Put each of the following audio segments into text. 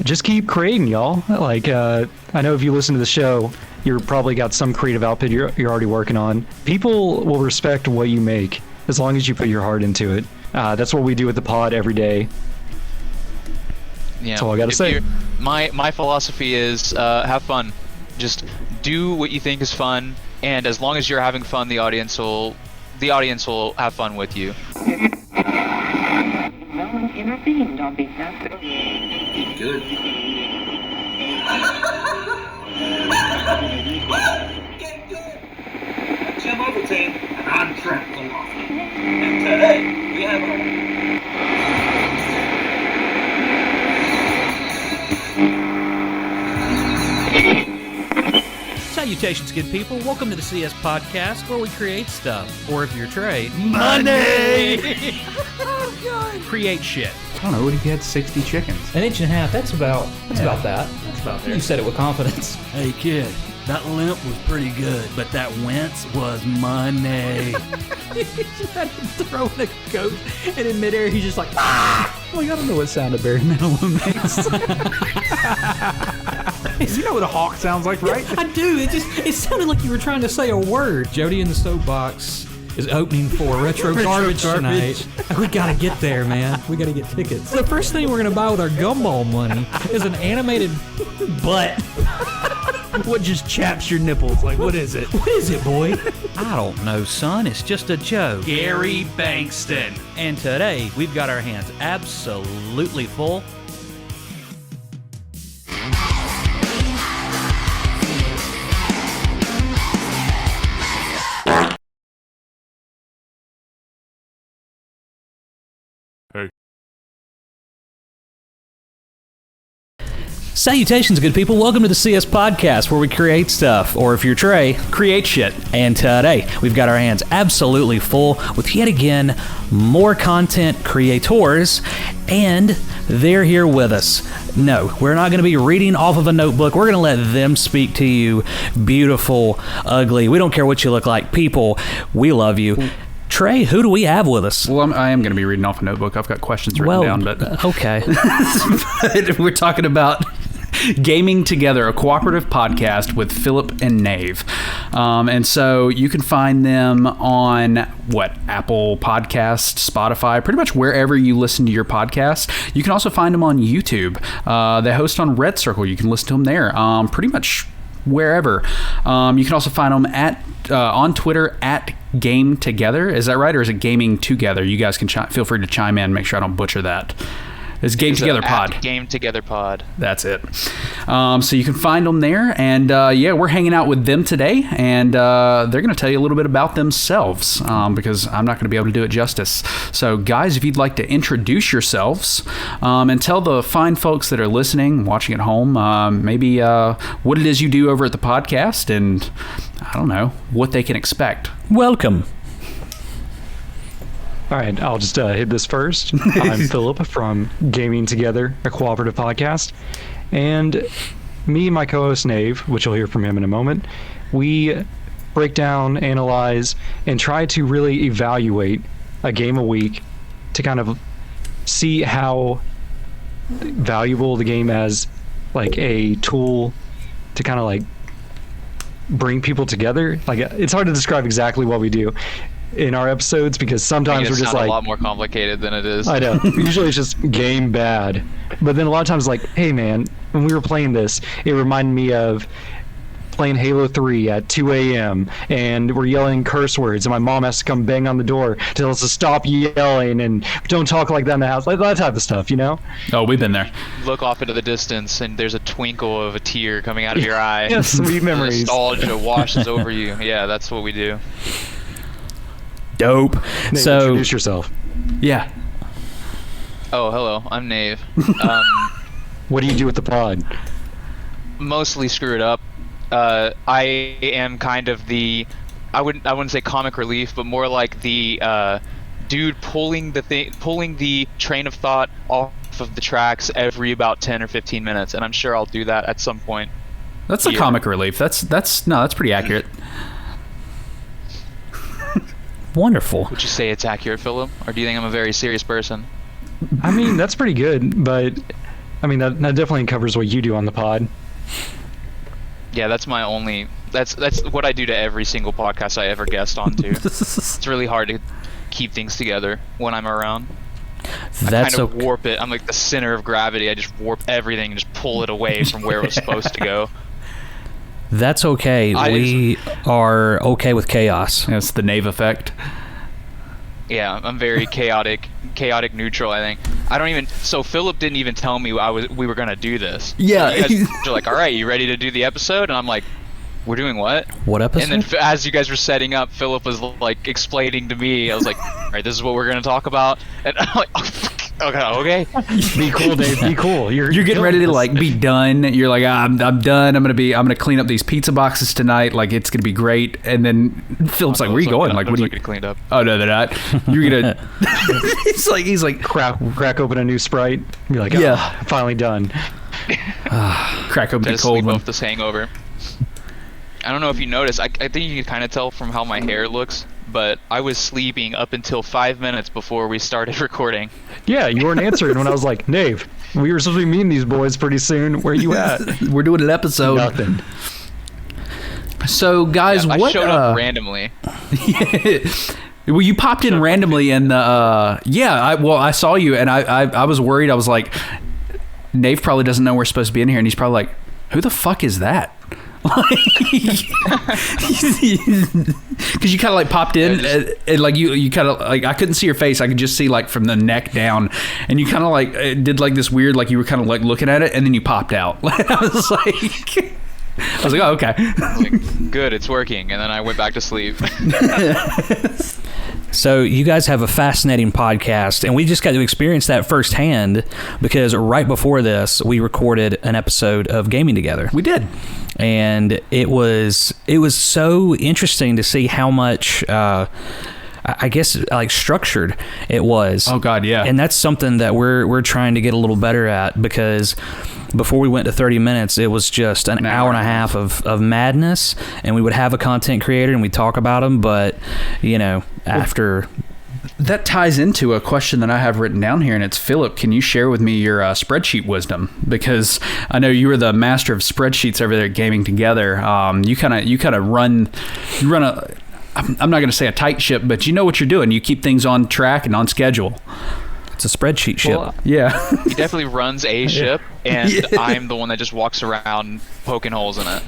just keep creating, y'all. Like, I know if you listen to the show, you're probably got some creative output you're already working on. People will respect what you make as long as you put your heart into it. That's what we do with the pod every day. Yeah, that's all I got to say. My philosophy is have fun. Just do what you think is fun, and as long as you're having fun, the audience will have fun with you. No one intervened on behalf of... Good. Get good. Jim Overton, and I'm Trent Aloft. And today, we have Salutations, good people. Welcome to the CS Podcast, where we create stuff. Or if you're Trey, Money! Oh, God. Create shit. I don't know, what if you had 60 chickens? An inch and a half, that's about that. That's about there. You said it with confidence. Hey kid, that limp was pretty good, but that wince was money. You had him throwing a goat, and in midair he's just like, ah! Like, I don't know what sound a bare minimum makes. You know what a hawk sounds like, right? I do. It sounded like you were trying to say a word. Jody in the Soapbox is opening for Retro Garbage tonight. We gotta get there, man. We gotta get tickets. The first thing we're gonna buy with our gumball money is an animated butt. What just chaps your nipples? Like, what is it? What is it, boy? I don't know, son. It's just a joke. Gary Bankston. And today, we've got our hands absolutely full. Salutations, good people. Welcome to the CS Podcast, where we create stuff, or if you're Trey, create shit. And today, we've got our hands absolutely full with yet again more content creators, and they're here with us. No, we're not going to be reading off of a notebook. We're going to let them speak to you. Beautiful, ugly, we don't care what you look like. People, we love you. Trey, who do we have with us? Well, I am going to be reading off a notebook. I've got questions written down, but... Okay. But we're talking about Gaming Together, a cooperative podcast with Phillip and Nave. And so you can find them on, Apple Podcast, Spotify, pretty much wherever you listen to your podcast. You can also find them on YouTube. They host on Red Circle. You can listen to them there. Pretty much wherever. You can also find them on Twitter at Game Together. Is that right, or is it Gaming Together? You guys can feel free to chime in. Make sure I don't butcher that. It's Game Together Pod. Game Together Pod. That's it. So you can find them there, and we're hanging out with them today, and they're going to tell you a little bit about themselves, because I'm not going to be able to do it justice. So guys, if you'd like to introduce yourselves and tell the fine folks that are listening, watching at home, maybe what it is you do over at the podcast, and I don't know, what they can expect. Welcome. All right, I'll just hit this first. I'm Phillip from Gaming Together, a cooperative podcast. And me and my co-host Nave, which you'll hear from him in a moment, we break down, analyze, and try to really evaluate a game a week to kind of see how valuable the game as like a tool to kind of like bring people together. Like, it's hard to describe exactly what we do in our episodes, because sometimes we're just like a lot more complicated than it is. I know. Usually it's just game bad, but then a lot of times like, hey man, when we were playing this, it reminded me of playing Halo 3 at 2 a.m. and we're yelling curse words, and my mom has to come bang on the door to tell us to stop yelling and don't talk like that in the house, like that type of stuff, you know? Oh, we've been there. Look off into the distance, and there's a twinkle of a tear coming out of your eye. Yeah, sweet memories. Nostalgia washes over you. Yeah, that's what we do. Dope. Nate, So introduce yourself. Yeah. Oh, hello. I'm Nave. What do you do with the pod? Mostly screw it up. I am kind of the, I wouldn't say comic relief, but more like the dude pulling the train of thought off of the tracks every about 10 or 15 minutes, and I'm sure I'll do that at some point. That's a comic relief. That's pretty accurate. Wonderful. Would you say it's accurate, Phillip? Or do you think I'm a very serious person? I mean, that's pretty good, but I mean, that definitely covers what you do on the pod. Yeah, that's my only. That's what I do to every single podcast I ever guest onto. It's really hard to keep things together when I'm around. That's I kind of warp it. I'm like the center of gravity. I just warp everything and just pull it away from where it was supposed to go. That's okay. We are okay with chaos. That's the Nave effect. Yeah, I'm very chaotic neutral, I think. I don't even. So Philip didn't even tell me we were gonna do this. Yeah. So you guys are like, all right, you ready to do the episode? And I'm like, we're doing what? What episode? And then as you guys were setting up, Philip was like explaining to me. I was like, all right, this is what we're gonna talk about. And I'm like, okay. Be cool, Dave. Be cool. You're getting ready to like be done. You're like, I'm done. I'm gonna clean up these pizza boxes tonight. Like it's gonna be great. And then Philip's like, where are you going? Like, what are you getting cleaned up? Oh no, they're not. You're gonna. he's like crack open a new Sprite. You're like, yeah, finally done. Crack open the cold one. Off this hangover. I don't know if you noticed. I think you can kind of tell from how my hair looks, but I was sleeping up until 5 minutes before we started recording. Yeah, you weren't answering when I was like, Nave, we were supposed to be meeting these boys pretty soon. Where you at? We're doing an episode. Nothing. So, guys, I what? showed up randomly. Well, you popped in randomly, and I saw you, and I was worried. I was like, Nave probably doesn't know we're supposed to be in here, and he's probably like, who the fuck is that? Because you kind of like popped in, and like you kind of like, I couldn't see your face. I could just see like from the neck down, and you kind of like did like this weird, like you were kind of like looking at it, and then you popped out. I was like, oh, okay. I was like, good, it's working. And then I went back to sleep. So you guys have a fascinating podcast, and we just got to experience that firsthand because right before this, we recorded an episode of Gaming Together. We did. And it was so interesting to see how much I guess like structured it was. Oh God, yeah. And that's something that we're trying to get a little better at, because before we went to 30 minutes, it was just an hour and a half of madness, and we would have a content creator and we'd talk about them, but after. That ties into a question that I have written down here, and it's, Philip, can you share with me your spreadsheet wisdom? Because I know you were the master of spreadsheets over there at Gaming Together. You kind of run a, I'm not going to say a tight ship, but you know what you're doing. You keep things on track and on schedule. It's a spreadsheet ship. Well, yeah. He definitely runs a ship, and I'm the one that just walks around poking holes in it.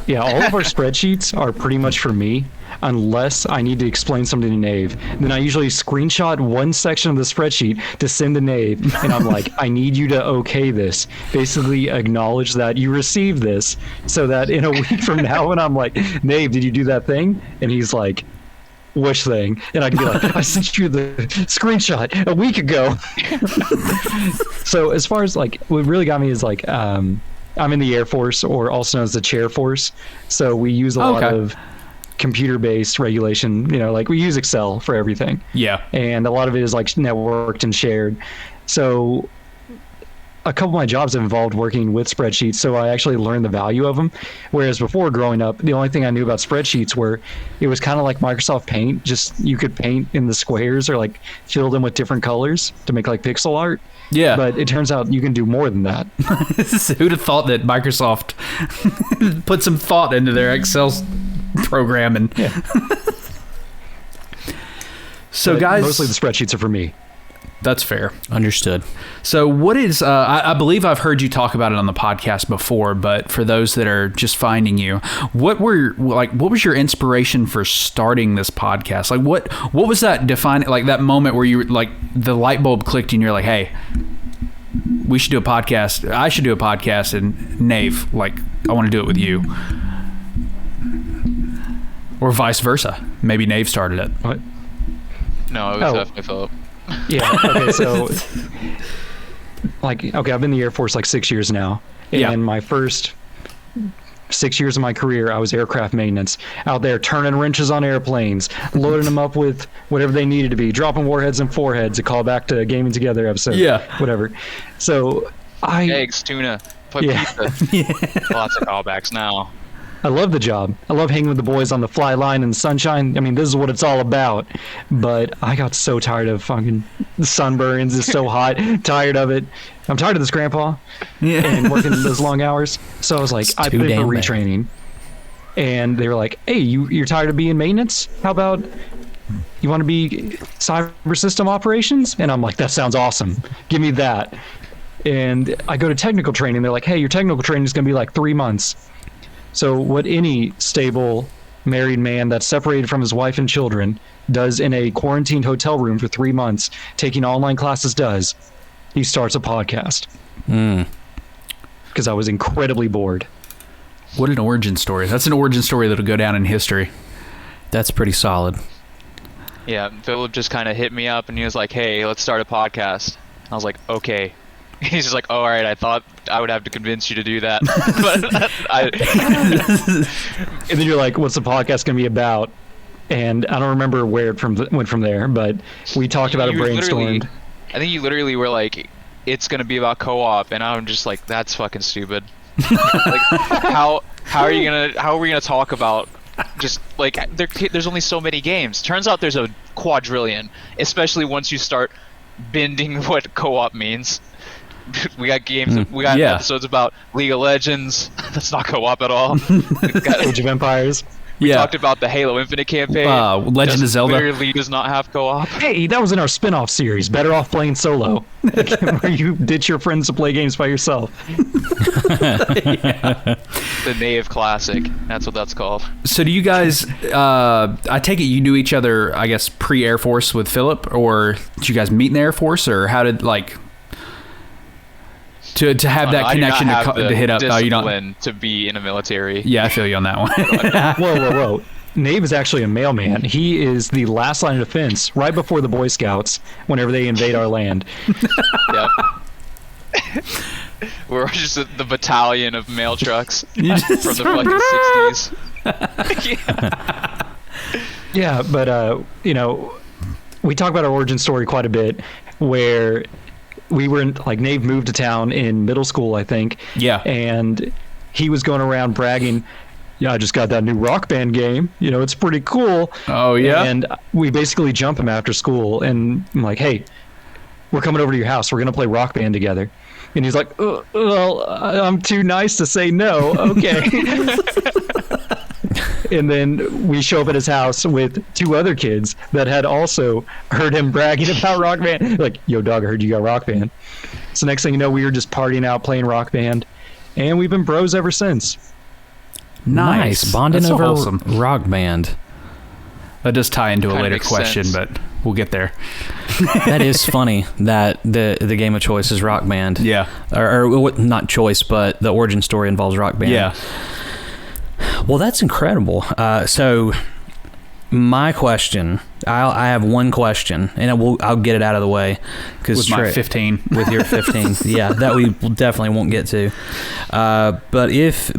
Yeah, all of our spreadsheets are pretty much for me, unless I need to explain something to Nave. Then I usually screenshot one section of the spreadsheet to send to Nave, and I'm like, I need you to okay this. Basically acknowledge that you received this, so that in a week from now when I'm like, Nave, did you do that thing? And he's like, which thing? And I can be like, I sent you the screenshot a week ago. So as far as like, what really got me is like, I'm in the Air Force, or also known as the Chair Force. So we use a lot of computer-based regulation. Like we use Excel for everything. Yeah. And a lot of it is like networked and shared. So a couple of my jobs have involved working with spreadsheets, so I actually learned the value of them. Whereas before growing up, the only thing I knew about spreadsheets were it was kind of like Microsoft Paint. Just you could paint in the squares or like fill them with different colors to make like pixel art. Yeah. But it turns out you can do more than that. Who'd have thought that Microsoft put some thought into their Excel program? And so, guys, mostly the spreadsheets are for me. That's fair. Understood. So what is, I believe I've heard you talk about it on the podcast before, but for those that are just finding you, what was your inspiration for starting this podcast? Like what was that defining, like that moment where you were like, the light bulb clicked and you're like, hey, we should do a podcast. I should do a podcast, and Nave, like, I want to do it with you. Or vice versa. Maybe Nave started it. What? No, it was definitely Philip. Yeah. Okay. So, I've been in the Air Force like 6 years now, and my first 6 years of my career, I was aircraft maintenance, out there turning wrenches on airplanes, loading them up with whatever they needed to be, dropping warheads and foreheads. A call back to Gaming Together episode. Yeah. Whatever. So eggs, tuna, pizza. Lots of callbacks now. I love the job. I love hanging with the boys on the fly line in the sunshine. I mean, this is what it's all about. But I got so tired of fucking sunburns. It's so hot. Tired of it. I'm tired of this, Grandpa. Yeah. And working those long hours. So I was like, I put in for retraining. And they were like, hey, you're tired of being maintenance? How about you want to be cyber system operations? And I'm like, that sounds awesome. Give me that. And I go to technical training. They're like, hey, your technical training is going to be like 3 months. So what any stable married man that's separated from his wife and children does in a quarantined hotel room for 3 months, taking online classes does, he starts a podcast. Because I was incredibly bored. What an origin story. That's an origin story that'll go down in history. That's pretty solid. Yeah, Phillip just kind of hit me up and he was like, hey, let's start a podcast. I was like, okay. He's just like, oh, all right, I thought I would have to convince you to do that. And then you're like, what's the podcast going to be about? And I don't remember where it went from there, but we talked about it, brainstormed. I think you literally were like, it's going to be about co-op. And I'm just like, that's fucking stupid. Like, how are we gonna talk about just like there's only so many games. Turns out there's a quadrillion, especially once you start bending what co-op means. We got games. We got episodes about League of Legends. That's not co-op at all. We got Age of Empires. We talked about the Halo Infinite campaign. Legend of Zelda. Clearly does not have co-op. Hey, that was in our spin-off series, Better Off Playing Solo, where you ditch your friends to play games by yourself. The Nave Classic. That's what that's called. So do you guys, I take it you knew each other, I guess, pre-Air Force with Phillip, or did you guys meet in the Air Force, or how did, like... To have that connection to hit up. You don't to be in a military. Yeah, I feel you on that one. Whoa. Nave is actually a mailman. He is the last line of defense right before the Boy Scouts whenever they invade our land. Yep. We're just the battalion of mail trucks from the fucking 60s. Yeah, but we talk about our origin story quite a bit, where we were like, Nave moved to town in middle school, I think. Yeah. And he was going around bragging, yeah, I just got that new Rockband game. It's pretty cool. Oh, yeah? And we basically jump him after school, and I'm like, hey, we're coming over to your house. We're going to play Rockband together. And he's like, well, I'm too nice to say no. Okay. And then we show up at his house with 2 other kids that had also heard him bragging about Rock Band. Like, yo, dog, I heard you got Rock Band. So next thing you know, we were just partying out, playing Rock Band, and we've been bros ever since. Nice. Bonding over Rock Band. That does tie into a later question, sense. but we'll get there. That is funny that the game of choice is Rock Band. Yeah. Or not choice, but the origin story involves Rock Band. Yeah. Well, that's incredible. So, my question, I have one question, and I'll get it out of the way. With my 15. With your 15. Yeah, that we definitely won't get to. But if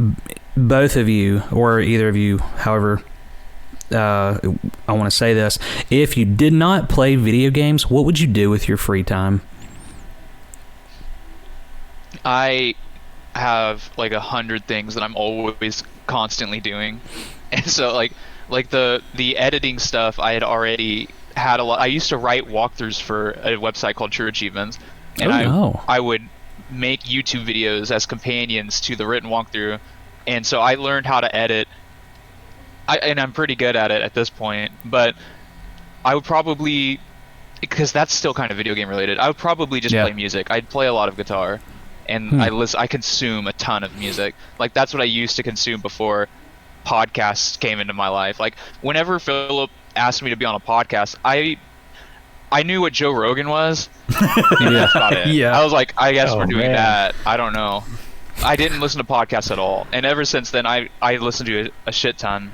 both of you, or either of you, however I want to say this, if you did not play video games, what would you do with your free time? I have like 100 things that I'm always constantly doing, and so like the editing stuff, I had already had a lot. I used to write walkthroughs for a website called True Achievements, and I would make YouTube videos as companions to the written walkthrough, and so I learned how to edit. And I'm pretty good at it at this point, but I would probably, because that's still kind of video game related, I would probably just play music. I'd play a lot of guitar, and I consume a ton of music. Like, that's what I used to consume before podcasts came into my life. Like, whenever Phillip asked me to be on a podcast, I knew what Joe Rogan was, and that's about it. Yeah. I was like, I guess we're doing that. I don't know. I didn't listen to podcasts at all, and ever since then, I listened to a shit ton.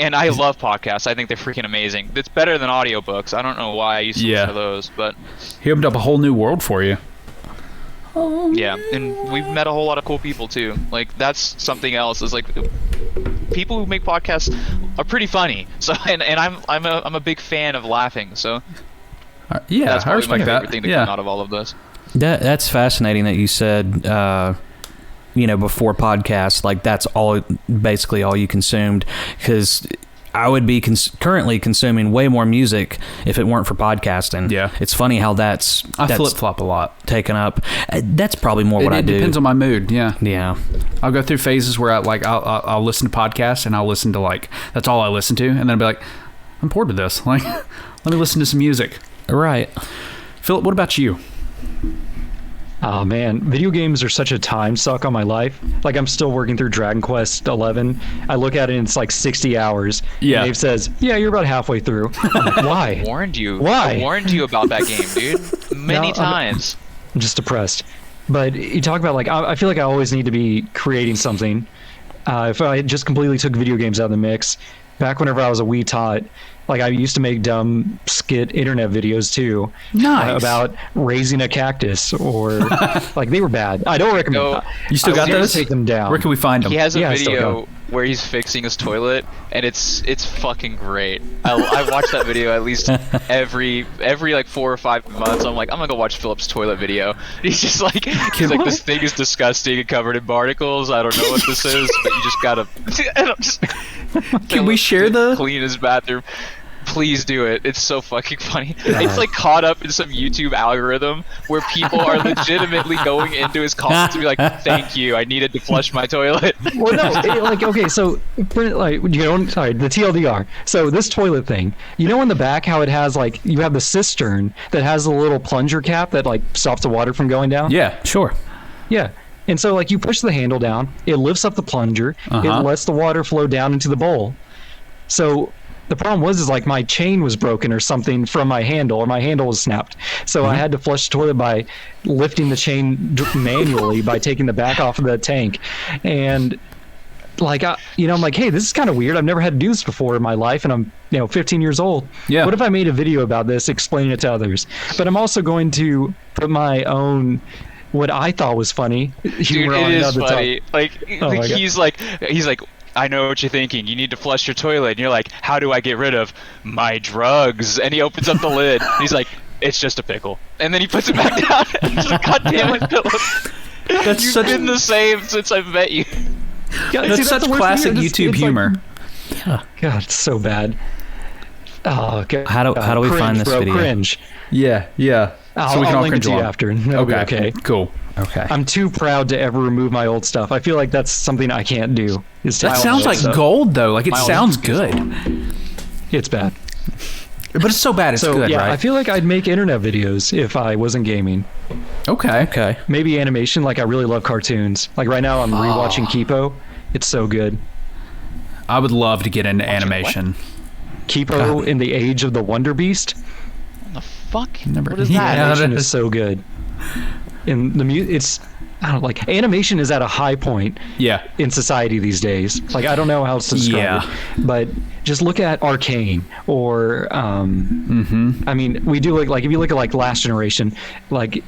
And I love podcasts. I think they're freaking amazing. It's better than audiobooks. I don't know why I used to listen to those, but he opened up a whole new world for you. Yeah, and we've met a whole lot of cool people too. Like, that's something else. Is like, people who make podcasts are pretty funny. So, and I'm a big fan of laughing. So, that's probably my favorite thing to come out of all of this. That's fascinating that you said before podcasts, like that's basically all you consumed, because I would be currently consuming way more music if it weren't for podcasting. Yeah. It's funny how that's flip-flop a lot. Taken up. That's probably more what I do. It depends on my mood, yeah. Yeah. I'll go through phases where I'll listen to podcasts, and I'll listen to that's all I listen to, and then I'll be like, I'm bored with this. Let me listen to some music. Right. Philip, what about you? Oh man, video games are such a time suck on my life. Like, I'm still working through Dragon Quest 11. I look at it and it's like 60 hours. Yeah. Dave says, yeah, you're about halfway through. I'm like, why? Warned you. Why? I warned you about that game, dude. Many times. I'm just depressed. But you talk about, like, I feel like I always need to be creating something. If I just completely took video games out of the mix, back whenever I was a wee tot, like, I used to make dumb skit internet videos too. Nice. About raising a cactus, or like, they were bad. I don't recommend. No. You still got those? Take them down. Where can we find them? He has a Yeah, I still video where he's fixing his toilet, and it's fucking great. I watch that video at least every like 4 or 5 months. I'm like, I'm gonna go watch Philip's toilet video. He's just like, this thing is disgusting and covered in barnacles. I don't know what this is, but you just gotta. Can we share the clean his bathroom? Please do it. It's so fucking funny. It's like caught up in some YouTube algorithm where people are legitimately going into his comments to be like, "Thank you, I needed to flush my toilet." Well, no, okay, so sorry, the TLDR. So this toilet thing, in the back how it has, like, you have the cistern that has a little plunger cap that, like, stops the water from going down. Yeah, sure. Yeah. And so, like, you push the handle down, it lifts up the plunger, it lets the water flow down into the bowl. So the problem is like, my chain was broken or something from my handle, or my handle was snapped. So I had to flush the toilet by lifting the chain manually by taking the back off of the tank. And like, I'm like, hey, this is kind of weird. I've never had to do this before in my life, and I'm 15 years old. Yeah. What if I made a video about this, explaining it to others? But I'm also going to put my own, what I thought was funny, humor Dude, on it the is other funny. top. Like, he's like, I know what you're thinking. You need to flush your toilet. And you're like, how do I get rid of my drugs? And he opens up the lid. And he's like, it's just a pickle. And then he puts it back down. And he's like, God damn it, Philip. You've been the same since I've met you. That's such classic YouTube humor. Yeah. God, it's so bad. Oh, God. How do we find this video? Cringe. Yeah. I'll link it to you after. Okay. Cool. Okay. I'm too proud to ever remove my old stuff. I feel like that's something I can't do. That sounds like gold, though. Like, it sounds good. It's bad. But it's so bad it's good, yeah, right? I feel like I'd make internet videos if I wasn't gaming. Okay. Maybe animation. Like, I really love cartoons. Like, right now I'm rewatching Kipo. It's so good. I would love to get into animation. Kipo in the Age of the Wonder Beast. What the fuck? What is that? Animation is so good. In the it's, I don't know, like, animation is at a high point. Yeah. In society these days. Like, I don't know how else to describe it, but just look at Arcane, or I mean, we do like if you look at, like, Last Generation, like,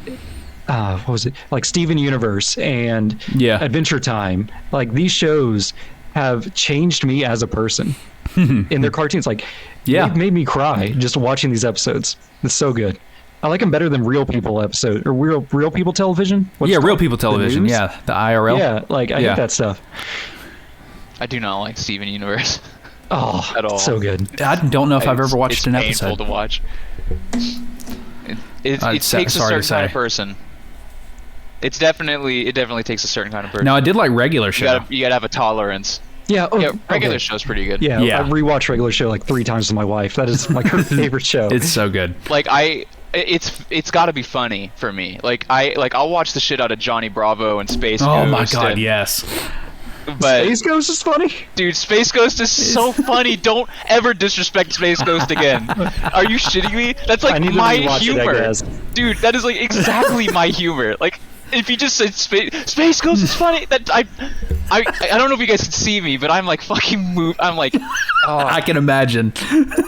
what was it? Like Steven Universe and Adventure Time. Like, these shows have changed me as a person. In their cartoons, like, they've made me cry just watching these episodes. It's so good. I like them better than Real People episode, or Real People television. Real People television. The IRL. Yeah, like, I hate that stuff. I do not like Steven Universe. Oh, at all. So good. I don't know if I've ever watched an episode. It's painful to watch. It takes a certain kind of person. It definitely takes a certain kind of person. No, I did like Regular Show. You gotta have a tolerance. Yeah, Regular Show's pretty good. Yeah, I rewatched Regular Show like 3 times with my wife. That is, like, her favorite show. It's so good. Like, it's got to be funny for me. I'll watch the shit out of Johnny Bravo and Space Ghost. Oh my god, yes. But Space Ghost is funny. Dude, Space Ghost is so funny. Don't ever disrespect Space Ghost again. Are you shitting me? That's like my humor. Dude, that is like exactly my humor. Like, if you just said Space Ghost is funny, that I don't know if you guys can see me, but I'm like fucking I'm like, I can imagine.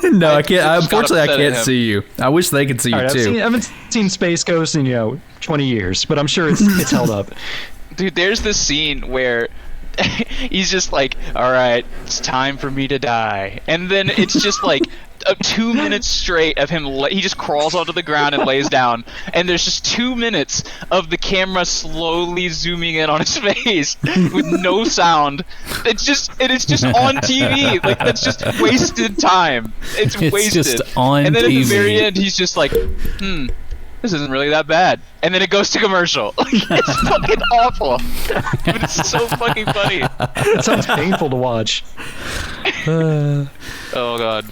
No, I can't. Unfortunately, I can't see you. I wish they could see you too. I haven't seen Space Ghost in 20 years, but I'm sure it's held up. Dude, there's this scene where he's just like, all right, it's time for me to die. And then it's just like 2 minutes straight of him. He just crawls onto the ground and lays down. And there's just 2 minutes of the camera slowly zooming in on his face with no sound. It's just on TV. Like, that's just wasted time. It's wasted. Just on and then TV. at the very end, he's just like, this isn't really that bad. And then it goes to commercial. Like, it's fucking awful. But it's so fucking funny. It sounds painful to watch. Oh god.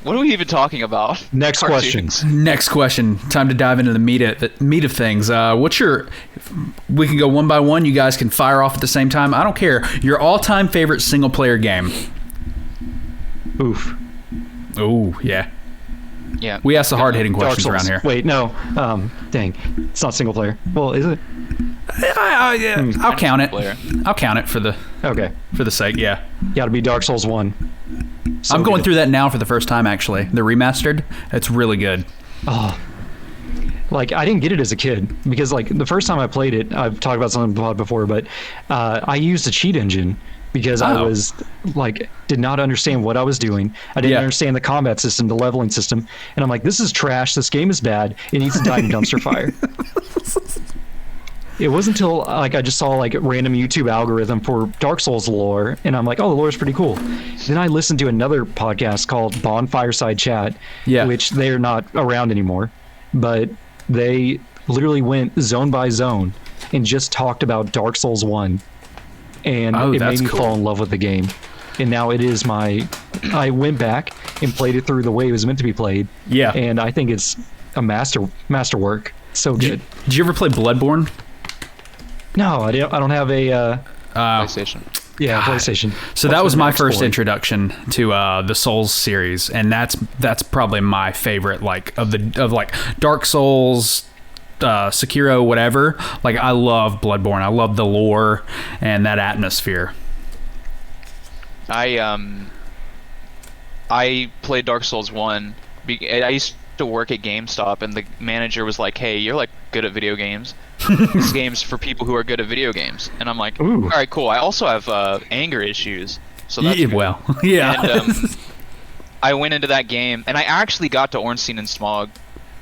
What are we even talking about? Next question. Next question. Time to dive into the meat of things. What's your? We can go one by one. You guys can fire off at the same time. I don't care. Your all-time favorite single-player game. Oof. Oh yeah. Yeah. We ask the hard-hitting Dark questions Souls. around here. Wait, no. Dang. It's not single player. Well, is it? I'll count it. Player. I'll count it for the sake. Yeah. Gotta be Dark Souls 1. So I'm going good. through that now for the first time, actually. The remastered. It's really good. Oh. Like, I didn't get it as a kid because, like, the first time I played it, I've talked about something before, but I used a cheat engine because I was, like, did not understand what I was doing. I didn't understand the combat system, the leveling system. And I'm like, this is trash. This game is bad. It needs to die in dumpster fire. It wasn't until, like, I just saw, like, a random YouTube algorithm for Dark Souls lore, and I'm like, oh, the lore is pretty cool. Then I listened to another podcast called Bonfireside Chat, which they're not around anymore, but they literally went zone by zone and just talked about Dark Souls 1, and it made me fall in love with the game. And now it is I went back and played it through the way it was meant to be played. Yeah. And I think it's a masterwork. So good. Did you ever play Bloodborne? No, I don't have a PlayStation. Yeah, PlayStation. So that was my first introduction to the Souls series, and that's probably my favorite, like of Dark Souls, Sekiro, whatever. Like, I love Bloodborne. I love the lore and that atmosphere. I played Dark Souls 1. I used to work at GameStop, and the manager was like, hey, you're like good at video games. This game's for people who are good at video games. And I'm like, all right, cool. I also have anger issues, so that's good. Well, yeah. And, I went into that game, and I actually got to Ornstein and Smog.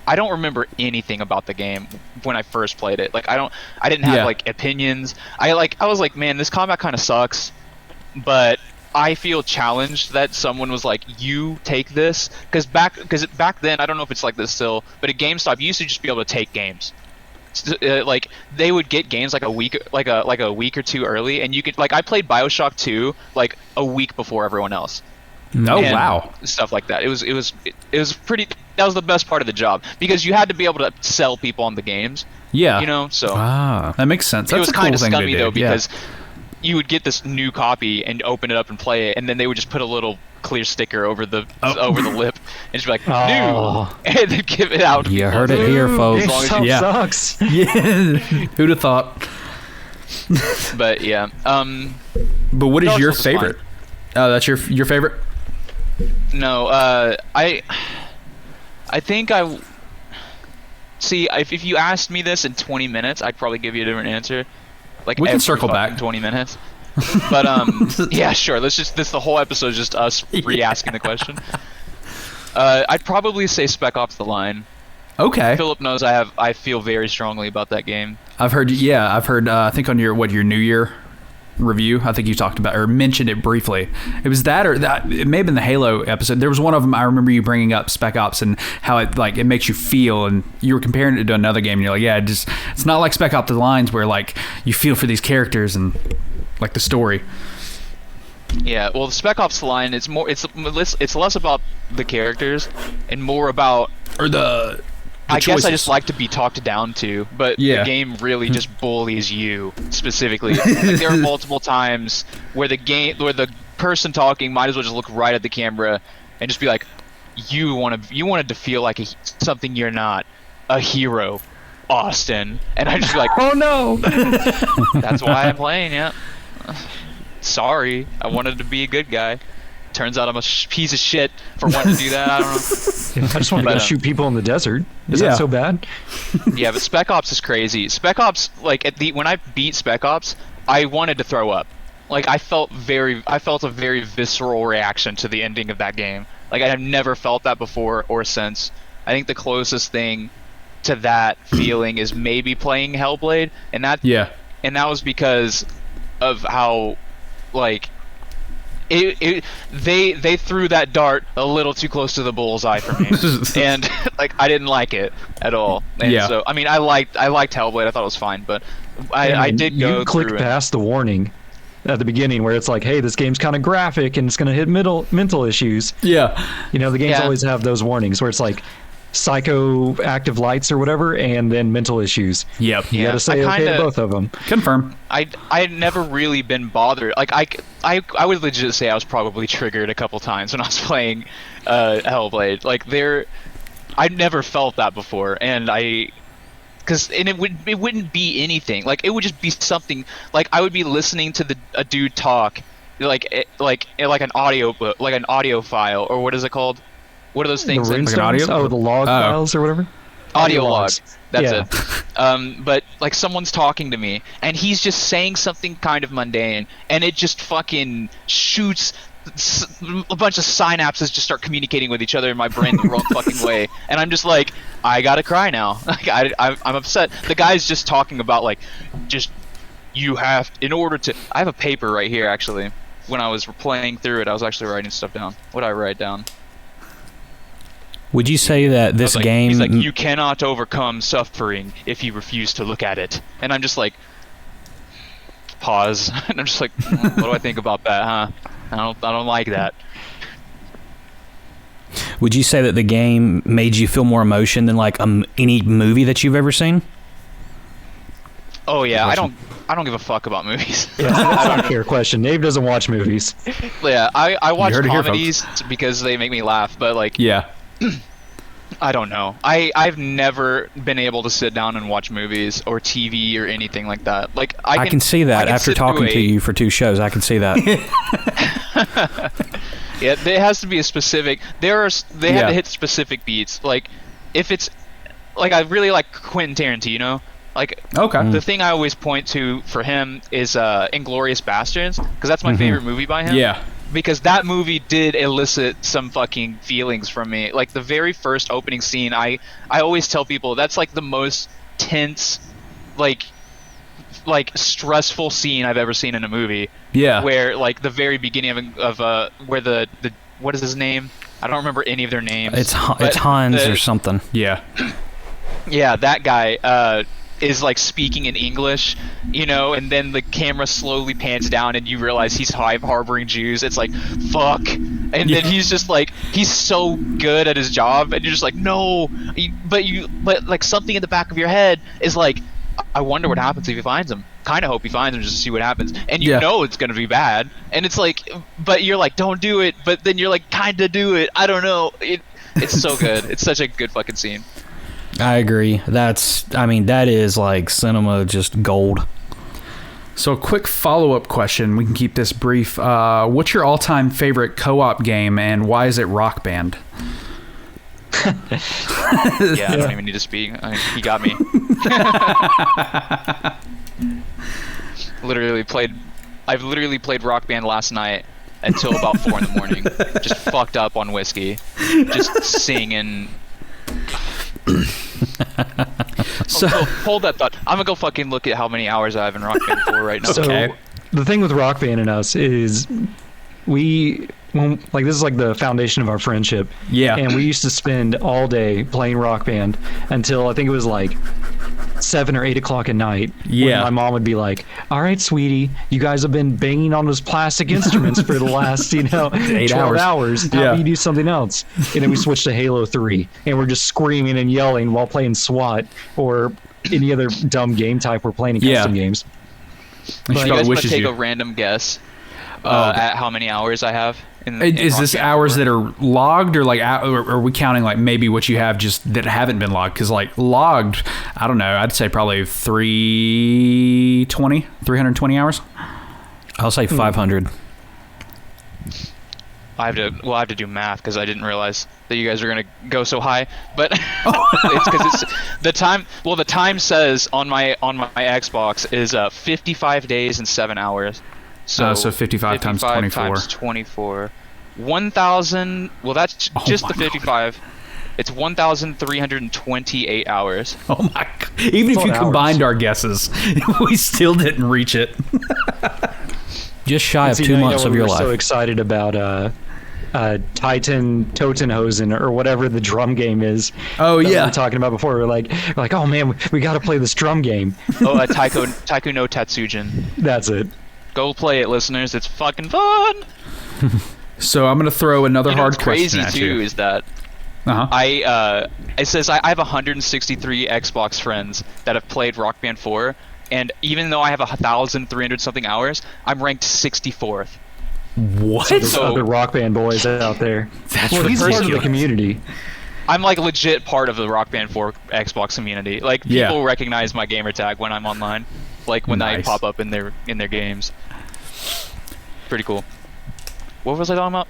I don't remember anything about the game when I first played it. Like, I didn't have like opinions. I was like, man, this combat kind of sucks, but I feel challenged that someone was like, you take this, because back then, I don't know if it's like this still, but at GameStop you used to just be able to take games. Like, they would get games like a week or two early, and you could, like, I played BioShock 2 like a week before everyone else. Oh, wow. Stuff like that. It was pretty. That was the best part of the job, because you had to be able to sell people on the games. Yeah. You know, so that makes sense. That's it was a cool kind of thing to scummy do. though, because you would get this new copy and open it up and play it, and then they would just put a little clear sticker over the lip and just be like, new, and then give it out. You heard it here, folks. GameStop sucks. Yeah. Who'd have thought? But yeah. But what is Dark your Souls is favorite? That's your favorite? No, I think see, if you asked me this in 20 minutes, I'd probably give you a different answer. Like, we can circle back 20 minutes. But yeah, sure. The whole episode is just us re-asking the question. I'd probably say Spec Ops: The Line. Okay. Philip knows I feel very strongly about that game. I've heard. I think on your New Year review, I think you talked about or mentioned it briefly. It was that, or that it may have been the Halo episode. There was one of them I remember you bringing up Spec Ops and how it makes you feel, and you were comparing it to another game, and you're like, yeah, it's not like Spec Ops: The Lines where like you feel for these characters and like the story. Yeah, well, the Spec Ops: The Line, it's less about the characters and more about I guess I just like to be talked down to, but the game really just bullies you specifically. Like, there are multiple times where the person talking might as well just look right at the camera and just be like, you wanted to feel like something you're not, a hero, Austin, and I just be like, oh no, that's why I'm playing. Yeah, sorry, I wanted to be a good guy. Turns out I'm a piece of shit for wanting to do that. I don't know. I just want to go shoot people in the desert. Is that so bad? Yeah, but Spec Ops is crazy. Spec Ops, like when I beat Spec Ops, I wanted to throw up. Like I felt a very visceral reaction to the ending of that game. Like I have never felt that before or since. I think the closest thing to that feeling is maybe playing Hellblade, and that was because of how like they threw that dart a little too close to the bullseye for me, and like I didn't like it at all. And so I mean I liked Hellblade. I thought it was fine, but I did go you clicked through past the warning at the beginning where it's like, hey, this game's kind of graphic and it's going to hit mental issues. Yeah. You know, the games always have those warnings where it's like psychoactive lights or whatever, and then mental issues. Yep. You got to say okay to both of them. Confirm. I had never really been bothered. Like I would legit say I was probably triggered a couple times when I was playing Hellblade. Like I'd never felt that before, and it wouldn't be anything. Like it would just be something. Like I would be listening to a dude talk, like an audio book, like an audio file, or what is it called? What are those things? The the log files or whatever. Audio logs. That's it. But like someone's talking to me, and he's just saying something kind of mundane, and it just fucking shoots. A bunch of synapses just start communicating with each other in my brain the wrong fucking way, and I'm just like, I gotta cry now. Like I'm upset. The guy's just talking about like, just you have in order to. I have a paper right here actually. When I was playing through it, I was actually writing stuff down. What did I write down? Would you say that this game... He's like, you cannot overcome suffering if you refuse to look at it. And I'm just like, pause. And I'm just like, what do I think about that, huh? I don't like that. Would you say that the game made you feel more emotion than like any movie that you've ever seen? Oh yeah, I don't give a fuck about movies. Yeah, that's a fair question. Nave doesn't watch movies. Yeah, I watch comedies because they make me laugh, but like... Yeah. I don't know. I've never been able to sit down and watch movies or TV or anything like that. Like I can see that after talking to you for 2 shows. I can see that. Yeah, there has to be a specific. They had to hit specific beats. Like if it's like I really like Quentin Tarantino. Like the thing I always point to for him is Inglourious Basterds, because that's my favorite movie by him. Yeah. Because that movie did elicit some fucking feelings from me. Like the very first opening scene, I always tell people that's like the most tense, like stressful scene I've ever seen in a movie. Yeah. Where like the very beginning of where the what is his name? I don't remember any of their names. It's Hans or something. Yeah. Yeah, that guy is like speaking in English, you know, and then the camera slowly pans down and you realize he's harboring Jews. It's like, fuck. And then he's just like, he's so good at his job, and you're just like, no. But like something in the back of your head is like, I wonder what happens if he finds him. Kind of hope he finds him just to see what happens. And you know it's going to be bad. And it's like, but you're like, don't do it. But then you're like, kind of do it. I don't know. It's so good. It's such a good fucking scene. I agree. That is like cinema, just gold. So a quick follow-up question. We can keep this brief. What's your all-time favorite co-op game, and why is it Rockband? Yeah, I don't even need to speak. He got me. I've literally played Rockband last night until about 4 in the morning. Just fucked up on whiskey. Just singing. So hold that thought. I'm gonna go fucking look at how many hours I have in Rock Band 4 right now. So the thing with Rock Band and us is this is like the foundation of our friendship. Yeah. And we used to spend all day playing Rock Band until I think it was like 7 or 8 o'clock at night. Yeah. My mom would be like, all right, sweetie, you guys have been banging on those plastic instruments for the last, 8 12 hours. How about you do something else? And then we switched to Halo 3, and we're just screaming and yelling while playing SWAT or any other dumb game type we're playing in custom games. But you guys want to take a random guess at how many hours I have? Is this hours that are logged, or like, or are we counting like maybe what you have just that haven't been logged? Because like logged, I don't know. I'd say probably 320 hours. I'll say 500. I have to do math because I didn't realize that you guys are gonna go so high. But it's because it's the time. Well, the time says on my Xbox is 55 days and 7 hours. So, 55 times 24. times 24. 1,000. Well, that's just the 55. It's 1,328 hours. Oh my god. Even if you combined our guesses, we still didn't reach it. Just shy of 2 months of your life. So excited about Titan Totenhosen or whatever the drum game is. Oh yeah, we were talking about before. We're like, oh man, we got to play this drum game. Oh, Taiku no Tatsujin. That's it. Go play it, listeners. It's fucking fun. So I'm gonna throw another hard question at you. Crazy too is that it says I have 163 Xbox friends that have played Rock Band 4, and even though I have 1,300 something hours, I'm ranked 64th. What? So there's other Rock Band boys out there. That's he's part of the community. I'm like legit part of the Rock Band 4 Xbox community. Like people recognize my gamer tag when I'm online, like when I pop up in their games. Pretty cool. What was I talking about?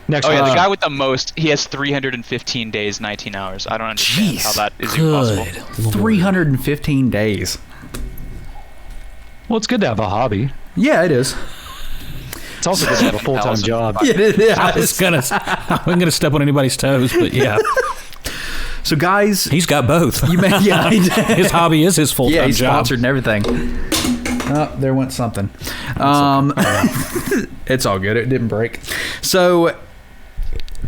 Next the guy with the most, he has 315 days, 19 hours. I don't understand how that is even possible. 315 days. Well, it's good to have a hobby. Yeah, it is. It's also good to have a full-time job. Yeah, I'm gonna step on anybody's toes, but yeah. So guys, he's got both. His hobby is his full-time job. Yeah, he's sponsored and everything. Oh, there went something. It's all good. It didn't break. So,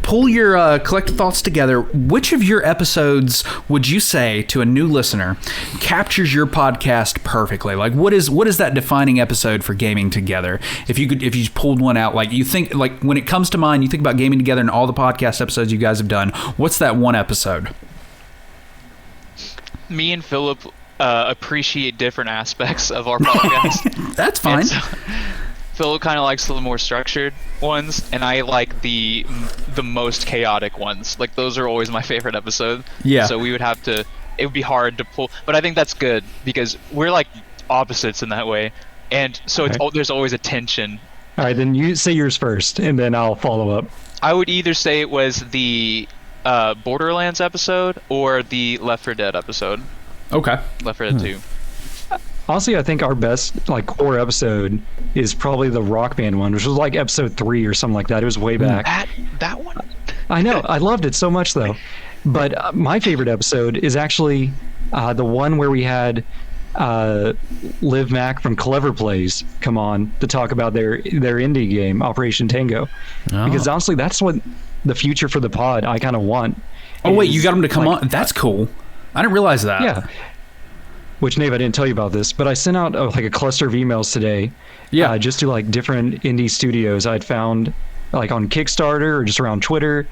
pull your collective thoughts together. Which of your episodes would you say to a new listener captures your podcast perfectly? Like, what is that defining episode for Gaming Together? If you pulled one out, like you think, like when it comes to mind, you think about Gaming Together and all the podcast episodes you guys have done. What's that one episode? Me and Philip appreciate different aspects of our podcast. That's fine. So, Philip kind of likes the more structured ones, and I like the most chaotic ones. Like those are always my favorite episode. Yeah. So it would be hard to pull, but I think that's good because we're like opposites in that way, and so there's always a tension. All right, then you say yours first, and then I'll follow up. I would either say it was the Borderlands episode or the Left 4 Dead episode. Okay. Left 4 Dead 2. Honestly, I think our best core episode is probably the Rock Band one, which was like episode 3 or something like that. It was way back. That one? I know. I loved it so much, though. But my favorite episode is actually the one where we had Liv Mack from Clever Plays come on to talk about their indie game, Operation Tango. Oh. Because honestly, that's what the future for the pod I kind of want. Oh, wait, you got them to come on? That's cool. I didn't realize that. Yeah. Which, Nave, I didn't tell you about this, but I sent out a cluster of emails today. Yeah. Just to different indie studios I'd found on Kickstarter or just around Twitter,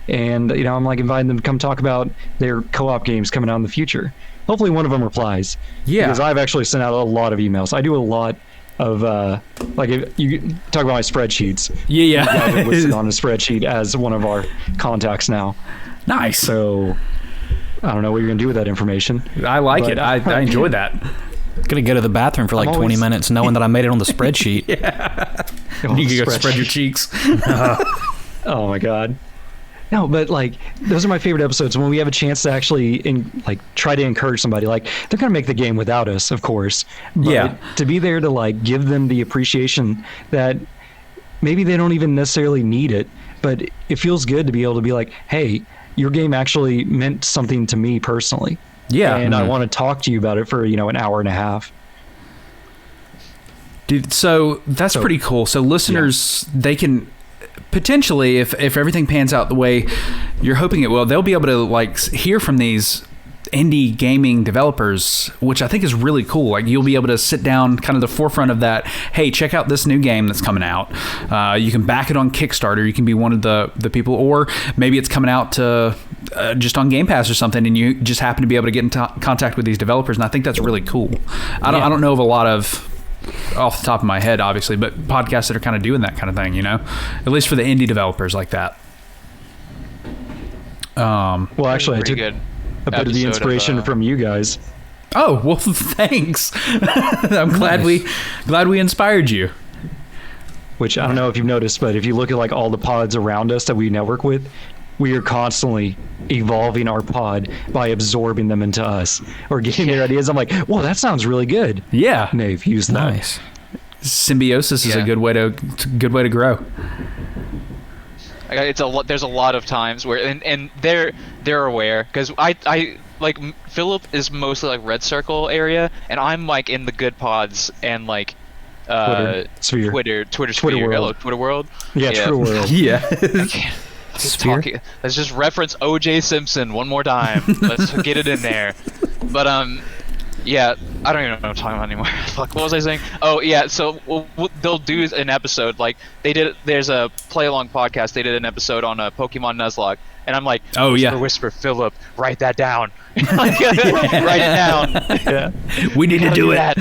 and I'm inviting them to come talk about their co-op games coming out in the future. Hopefully, one of them replies. Yeah. Because I've actually sent out a lot of emails. I do a lot of if you talk about my spreadsheets. Yeah. You guys are listed on a spreadsheet as one of our contacts now. Nice. So. I don't know what you're going to do with that information. I like it. I enjoy that. Gonna go to the bathroom for 20 minutes knowing that I made it on the spreadsheet. Yeah. You can go spread your cheeks. Oh my God. No, but those are my favorite episodes when we have a chance to actually try to encourage somebody. They're going to make the game without us, of course. But to be there to give them the appreciation that maybe they don't even necessarily need it, but it feels good to be able to be like, hey, your game actually meant something to me personally. Yeah. And I want to talk to you about it for, an hour and a half. Dude, so that's pretty cool. So listeners, they can potentially, if everything pans out the way you're hoping it will, they'll be able to hear from these indie gaming developers, which I think is really cool. You'll be able to sit down kind of the forefront of that. Hey, check out this new game that's coming out. You can back it on Kickstarter. You can be one of the people, or maybe it's coming out to just on Game Pass or something, and you just happen to be able to get in contact with these developers. And I think that's really cool. I don't know of a lot of, off the top of my head, obviously, but podcasts that are kind of doing that kind of thing, at least for the indie developers like that. Well, actually, I took a bit of the inspiration from you guys. Oh, well, thanks. I'm glad we inspired you. Which I don't know if you've noticed, but if you look at all the pods around us that we network with, we are constantly evolving our pod by absorbing them into us or getting their ideas. I'm like, whoa, that sounds really good. Yeah. Nave, use that. Nice. Symbiosis is a Yeah. good way to grow. There's a lot of times where and they're aware, because I like Philip is mostly like red circle area, and I'm like in the good pods and like Twitter sphere. Twitter sphere. world. Hello, Twitter world. Yeah, Twitter world. Yeah. Sphere? Let's just reference O.J. Simpson one more time. Let's get it in there. But yeah, I don't even know what I'm talking about anymore. Fuck, what was I saying? Oh yeah, so they'll do an episode like they did. There's a play along podcast. They did an episode on Pokemon Nuzlocke, and I'm like, Oh, yeah. whisper, Philip, write that down. Like, write it down. Yeah. We need to do it. That.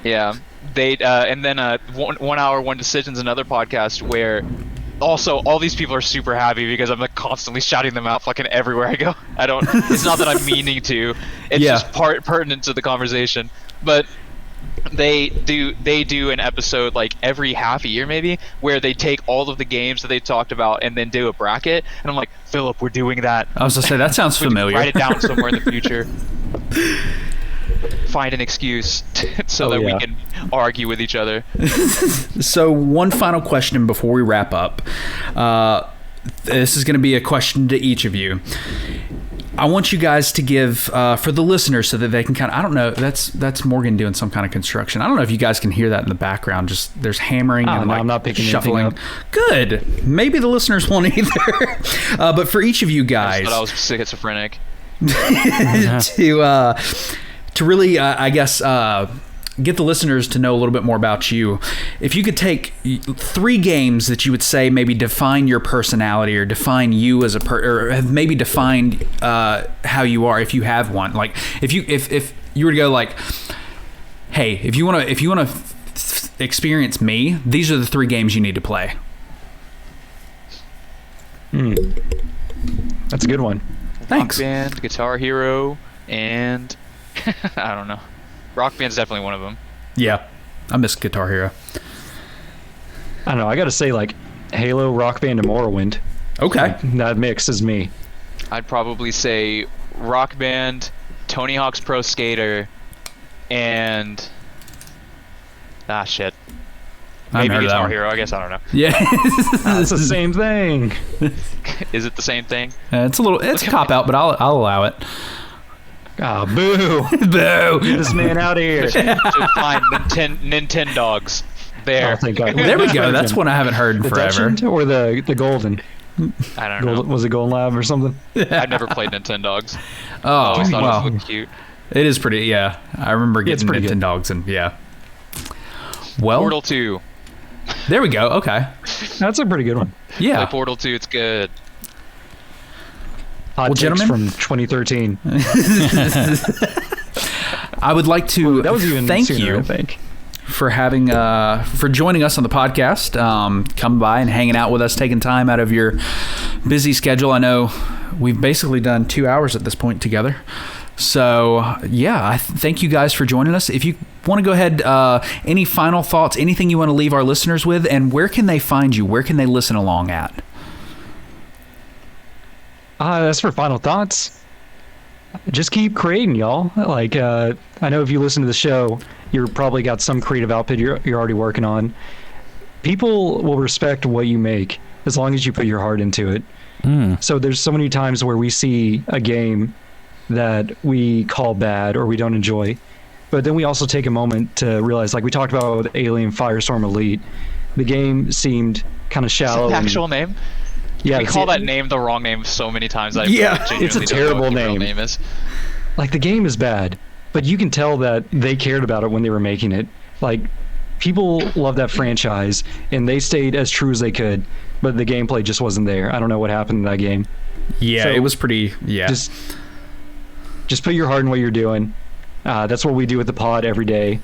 Yeah, they and then 1 hour, one decisions, another podcast where. Also, all these people are super happy because I'm like constantly shouting them out fucking everywhere I go. It's not that I'm meaning to. It's Yeah. just pertinent to the conversation. But they do an episode like every half a year maybe, where they take all of the games that they talked about and then do a bracket. And I'm like, Philip, we're doing that. I was gonna say that sounds We can familiar. Write it down somewhere in the future. Find an excuse so that we can argue with each other. So one final question before we wrap up. This is going to be a question to each of you. I want you guys to give for the listeners so that they can kind of, I don't know, that's Morgan doing some kind of construction. I don't know if you guys can hear that in the background. Just there's hammering and no, like I'm not picking shuffling. anything Good. Maybe the listeners won't either. But for each of you guys, But I was schizophrenic. to really, I guess, get the listeners to know a little bit more about you. If you could take 3 games that you would say maybe define your personality or define you as or have maybe defined how you are, if you have one. Like if you were to go like, hey, if you want to experience me, these are the 3 games you need to play. That's a good one. Thanks. Rockband, Guitar Hero, and I don't know. Rock Band's definitely one of them. Yeah, I miss Guitar Hero. I don't know. I got to say, like, Halo, Rock Band, and Morrowind. Okay. That mix is me. I'd probably say Rock Band, Tony Hawk's Pro Skater, and shit. I Maybe heard of that Guitar one. Hero. I guess I don't know. Yeah. It's the same thing. Is it the same thing? It's a cop out, but I'll allow it. Ah, boo. Boo. Get this man out of here. Just fine. Nintendo dogs. There. Oh, thank God. There we go. That's one I haven't heard in The forever. Dutchman or the Golden? I don't know. Was it Golden Lab or something? I've never played Nintendo dogs. I Oh, always thought it well, was cute. it is pretty. Yeah, I remember It's getting pretty good. Nintendo dogs, and yeah. Well, Portal 2. there we go. Okay. That's a pretty good one. Yeah. Play Portal 2. It's good. Hot Well, takes gentlemen. from 2013. I would like to That was even thank sooner, you I think. for having for joining us on the podcast, coming by and hanging out with us, taking time out of your busy schedule. I know we've basically done 2 hours at this point together. So yeah, I thank you guys for joining us. If you want to go ahead, any final thoughts, anything you want to leave our listeners with, and where can they find you? Where can they listen along at? That's for final thoughts. Just keep creating, y'all. Like, I know if you listen to the show, you're probably got some creative output you're already working on. People will respect what you make as long as you put your heart into it. So there's so many times where we see a game that we call bad or we don't enjoy, but then we also take a moment to realize, like we talked about with Alien Firestorm Elite, the game seemed kind of Is shallow. that the and- actual name? yeah, We it's- call that name the wrong name so many times. I Yeah, genuinely it's a don't know terrible what the real name. name is. Like, the game is bad, but you can tell that they cared about it when they were making it. Like, people love that franchise, and they stayed as true as they could, but the gameplay just wasn't there. I don't know what happened in that game. Yeah, So, it was pretty. Yeah. Just put your heart in what you're doing. That's what we do with the pod every day.